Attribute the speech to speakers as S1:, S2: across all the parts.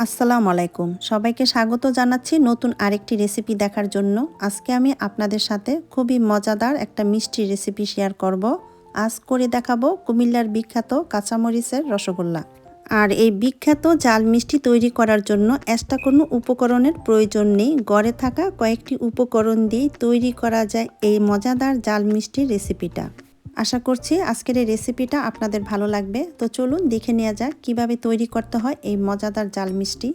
S1: আসসালামু আলাইকুম, সবাইকে স্বাগত জানাচ্ছি নতুন আরেকটি রেসিপি দেখার জন্য। আজকে আমি আপনাদের সাথে খুবই মজাদার একটা মিষ্টি রেসিপি শেয়ার করব। আজ করে দেখাবো কুমিল্লার বিখ্যাত কাঁচামরিচের রসগোল্লা। আর এই বিখ্যাত জাল মিষ্টি তৈরি করার জন্য এক্সট্রা কোনো উপকরণের প্রয়োজন নেই। ঘরে থাকা কয়েকটি উপকরণ দিয়ে তৈরি করা যায় এই মজাদার জাল মিষ্টির রেসিপিটা। আশা করছি আজকের এই রেসিপিটা আপনাদের ভালো লাগবে। তো চলুন দেখে নেওয়া যাক কীভাবে তৈরি করতে হয় এই মজাদার জাল মিষ্টি।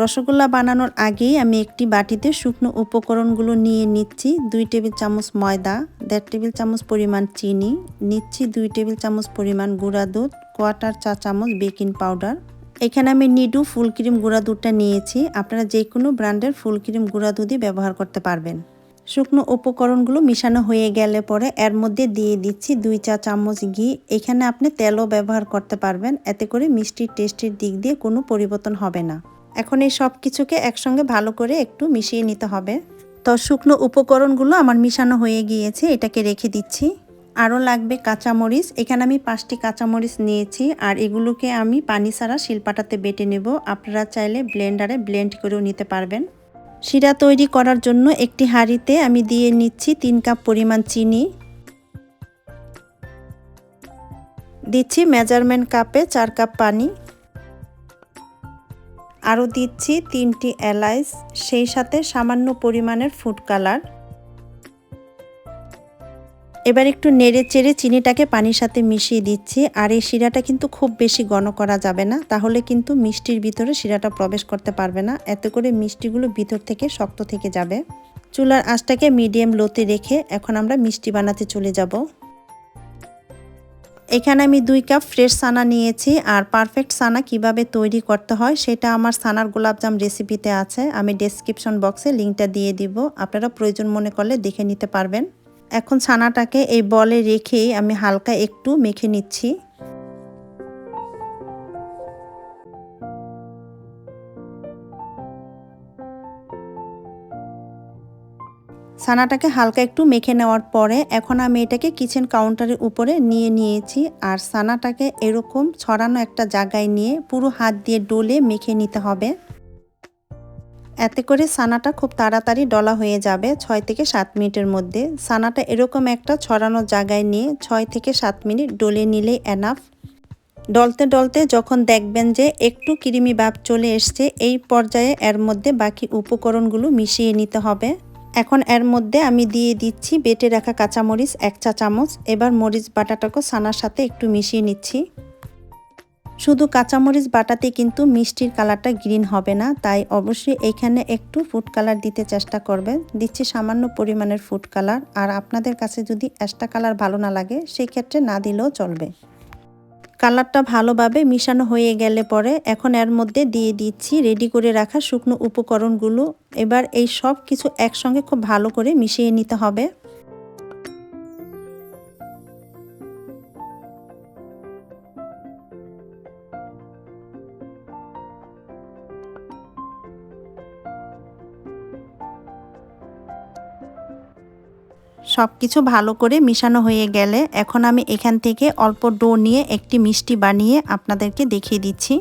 S1: রসগোল্লা বানানোর আগেই আমি একটি বাটিতে শুকনো উপকরণগুলো নিয়ে নিচ্ছি। 2 টেবিল চামচ ময়দা, 1.5 টেবিল চামচ পরিমাণ চিনি, নিচ্ছি 2 টেবিল চামচ পরিমাণ গুঁড়া দুধ, 1/4 চা চামচ বেকিং পাউডার। এখানে আমি নিডু ফুল ক্রিম গুঁড়া দুধটা নিয়েছি। আপনারা যে কোনো ব্র্যান্ডের ফুল ক্রিম গুঁড়া দুধই ব্যবহার করতে পারবেন। শুকনো উপকরণগুলো মিশানো হয়ে গেলে পরে এর মধ্যে দিয়ে দিচ্ছি 2 চা চামচ ঘি। এখানে আপনি তেলও ব্যবহার করতে পারবেন, এতে করে মিষ্টির টেস্টের দিক দিয়ে কোনো পরিবর্তন হবে না। এখন এই সব কিছুকে একসঙ্গে ভালো করে একটু মিশিয়ে নিতে হবে। তো শুকনো উপকরণগুলো আমার মিশানো হয়ে গিয়েছে, এটাকে রেখে দিচ্ছি। আরও লাগবে কাঁচামরিচ। এখানে আমি 5টি কাঁচামরিচ নিয়েছি, আর এগুলোকে আমি পানি ছাড়া শিলপাটাতে বেটে নেব। আপনারা চাইলে ব্লেন্ডারে ব্লেন্ড করেও নিতে পারবেন। শিরা তৈরি করার জন্য একটি হাঁড়িতে আমি দিয়ে নিচ্ছি 3 কাপ পরিমাণ চিনি, দিচ্ছি মেজারমেন্ট কাপে 4 কাপ পানি, আরও দিচ্ছি 3টি এলাচ, সেই সাথে সামান্য পরিমাণের ফুড কালার। এবার একটু নেড়ে চেড়ে চিনিটাকে পানির সাথে মিশিয়ে দিচ্ছি। আর এই শিরাটা কিন্তু খুব বেশি ঘন করা যাবে না, তাহলে কিন্তু মিষ্টির ভিতরে শিরাটা প্রবেশ করতে পারবে না, এতে করে মিষ্টিগুলো ভিতর থেকে শক্ত থেকে যাবে। চুলার আঁচটাকে মিডিয়াম লোতে রেখে এখন আমরা মিষ্টি বানাতে চলে যাব। এখানে আমি 2 কাপ ফ্রেশ ছানা নিয়েছি। আর পারফেক্ট ছানা কিভাবে তৈরি করতে হয় সেটা আমার ছানার গোলাপজাম রেসিপিতে আছে, আমি ডেসক্রিপশন বক্সে লিঙ্কটা দিয়ে দিব, আপনারা প্রয়োজন মনে করলে দেখে নিতে পারবেন। এখন ছানাটাকে এই বলে রেখেই আমি হালকা একটু মেখে নিচ্ছি। ছানাটাকে হালকা একটু মেখে নেওয়ার পরে এখন আমি এটাকে কিচেন কাউন্টারের উপরে নিয়ে নিয়েছি। আর ছানাটাকে এরকম ছড়ানো একটা জায়গায় নিয়ে পুরো হাত দিয়ে ডলে মেখে নিতে হবে। এতে করে ছানাটা খুব তাড়াতাড়ি ডলা হয়ে যাবে 6 থেকে 7 মিনিটের মধ্যে। ছানাটা এরকম একটা ছড়ানো জায়গায় নিয়ে 6 থেকে 7 মিনিট ডলে নিলেই এনাফ। ডলতে ডলতে যখন দেখবেন যে একটু ক্রিমি ভাব চলে এসছে, এই পর্যায়ে এর মধ্যে বাকি উপকরণগুলো মিশিয়ে নিতে হবে। এখন এর মধ্যে আমি দিয়ে দিচ্ছি বেটে রাখা কাঁচামরিচ 1 চা চামচ। এবার মরিচ বাটাটাকে ছানার সাথে একটু মিশিয়ে নিচ্ছি। শুধু কাঁচামরিচ বাটাতে কিন্তু মিষ্টির কালারটা গ্রিন হবে না, তাই অবশ্যই এখানে একটু ফুড কালার দিতে চেষ্টা করবেন। দিচ্ছি সামান্য পরিমাণের ফুড কালার। আর আপনাদের কাছে যদি এক্সট্রা কালার ভালো না লাগে সেই ক্ষেত্রে না দিলেও চলবে। কালারটা ভালোভাবে মিশানো হয়ে গেলে পরে এখন এর মধ্যে দিয়ে দিচ্ছি রেডি করে রাখা শুকনো উপকরণগুলো। এবার এই সব কিছু একসঙ্গে খুব ভালো করে মিশিয়ে নিতে হবে। সব কিছু ভালো করে মিশানো হয়ে গেলে এখন আমি এখান থেকে অল্প ডো নিয়ে একটি মিষ্টি বানিয়ে আপনাদেরকে দেখিয়ে দিচ্ছি।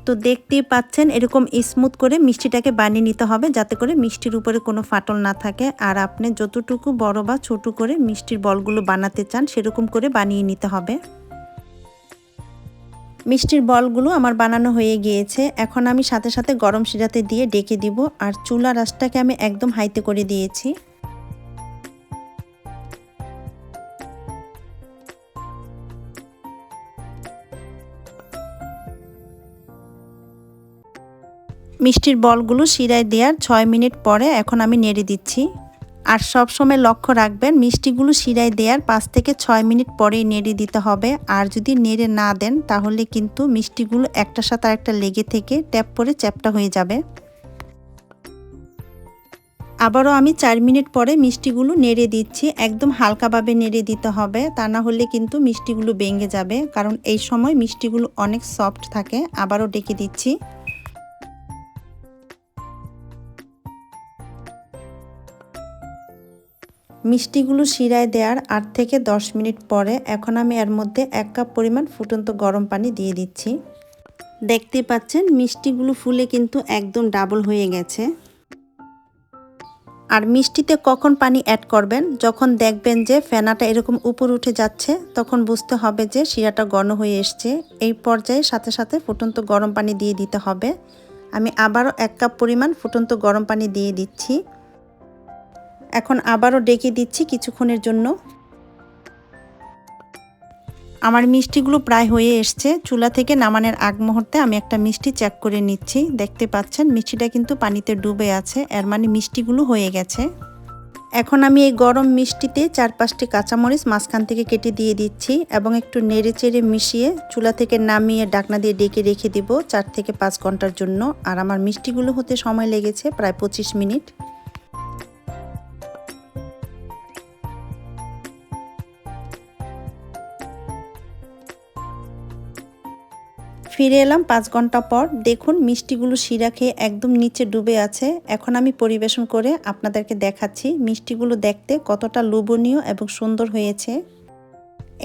S1: তো দেখতেই পাচ্ছেন এরকম স্মুথ করে মিষ্টিটাকে বানিয়ে নিতে হবে, যাতে করে মিষ্টির উপরে কোনো ফাটল না থাকে। আর আপনি যতটুকু বড় বা ছোট করে মিষ্টির বলগুলো বানাতে চান সেরকম করে বানিয়ে নিতে হবে। মিষ্টির বলগুলো আমার বানানো হয়ে গিয়েছে। এখন আমি সাথে সাথে গরম শিরাতে দিয়ে ডেকে দিব। আর চুলার আঁচটাকে আমি একদম হাইতে করে দিয়েছি। মিষ্টির বলগুলো শিরায় দেওয়ার 6 মিনিট পরে এখন আমি নেড়ে দিচ্ছি। আর সব সময় লক্ষ্য রাখবেন মিষ্টিগুলো শিরায় দেওয়ার 5 থেকে 6 মিনিট পরেই নেড়ে দিতে হবে। আর যদি নেড়ে না দেন তাহলে কিন্তু মিষ্টিগুলো একটার সাথে আরেকটা লেগে থেকে ট্যাপ পরে চ্যাপ্টা হয়ে যাবে। আবারও আমি 4 মিনিট পরে মিষ্টিগুলো নেড়ে দিচ্ছি। একদম হালকাভাবে নেড়ে দিতে হবে, তা না হলে কিন্তু মিষ্টিগুলো ভেঙে যাবে, কারণ এই সময় মিষ্টিগুলো অনেক সফট থাকে। আবারও ডেকে দিচ্ছি। মিষ্টিগুলো শিরায় দেওয়ার 8 থেকে 10 মিনিট পরে এখন আমি এর মধ্যে 1 কাপ পরিমাণ ফুটন্ত গরম পানি দিয়ে দিচ্ছি। দেখতে পাচ্ছেন মিষ্টিগুলো ফুলে কিন্তু একদম ডাবল হয়ে গেছে। আর মিষ্টিতে কখন পানি অ্যাড করবেন, যখন দেখবেন যে ফেনাটা এরকম উপর উঠে যাচ্ছে তখন বুঝতে হবে যে শিরাটা ঘন হয়ে এসছে। এই পর্যায়ে সাথে সাথে ফুটন্ত গরম পানি দিয়ে দিতে হবে। আমি আবারও 1 কাপ পরিমাণ ফুটন্ত গরম পানি দিয়ে দিচ্ছি। এখন আবারও ডেকে দিচ্ছি কিছুক্ষণের জন্য। আমার মিষ্টিগুলো প্রায় হয়ে এসছে। চুলা থেকে নামানোর আগ মুহূর্তে আমি একটা মিষ্টি চেক করে নিচ্ছি। দেখতে পাচ্ছেন মিষ্টিটা কিন্তু পানিতে ডুবে আছে, এর মানে মিষ্টিগুলো হয়ে গেছে। এখন আমি এই গরম মিষ্টিতে 4-5টি কাঁচামরিচ মাঝখান থেকে কেটে দিয়ে দিচ্ছি এবং একটু নেড়ে চেড়ে মিশিয়ে চুলা থেকে নামিয়ে ঢাকনা দিয়ে ডেকে রেখে দিব 4 থেকে 5 ঘন্টার জন্য। আর আমার মিষ্টিগুলো হতে সময় লেগেছে প্রায় 25 মিনিট। ফিরে এলাম 5 ঘন্টা পর। দেখুন মিষ্টিগুলো শিরা খেয়ে একদম নিচে ডুবে আছে। এখন আমি পরিবেশন করে আপনাদেরকে দেখাচ্ছি মিষ্টিগুলো দেখতে কতটা লোভনীয় এবং সুন্দর হয়েছে।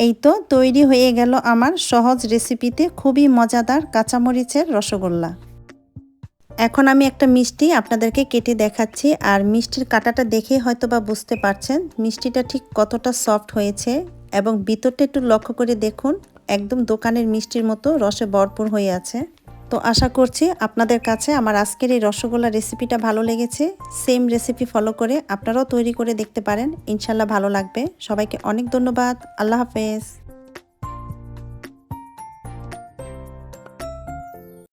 S1: এই তো তৈরি হয়ে গেল আমার সহজ রেসিপিতে খুবই মজাদার কাঁচামরিচের রসগোল্লা। এখন আমি একটা মিষ্টি আপনাদেরকে কেটে দেখাচ্ছি। আর মিষ্টির কাঁটাটা দেখে হয়তো বা বুঝতে পারছেন মিষ্টিটা ঠিক কতটা সফট হয়েছে এবং ভিতরটা একটু লক্ষ্য করে দেখুন একদম দোকানের মিষ্টির মতো রসে ভরপুর হয়ে আছে। তো আশা করছি আপনাদের কাছে আমার আজকের এই রসগোল্লা রেসিপিটা ভালো লেগেছে। সেম রেসিপি ফলো করে আপনারাও তৈরি করে দেখতে পারেন, ইনশাল্লাহ ভালো লাগবে। সবাইকে অনেক ধন্যবাদ। আল্লাহ হাফেজ।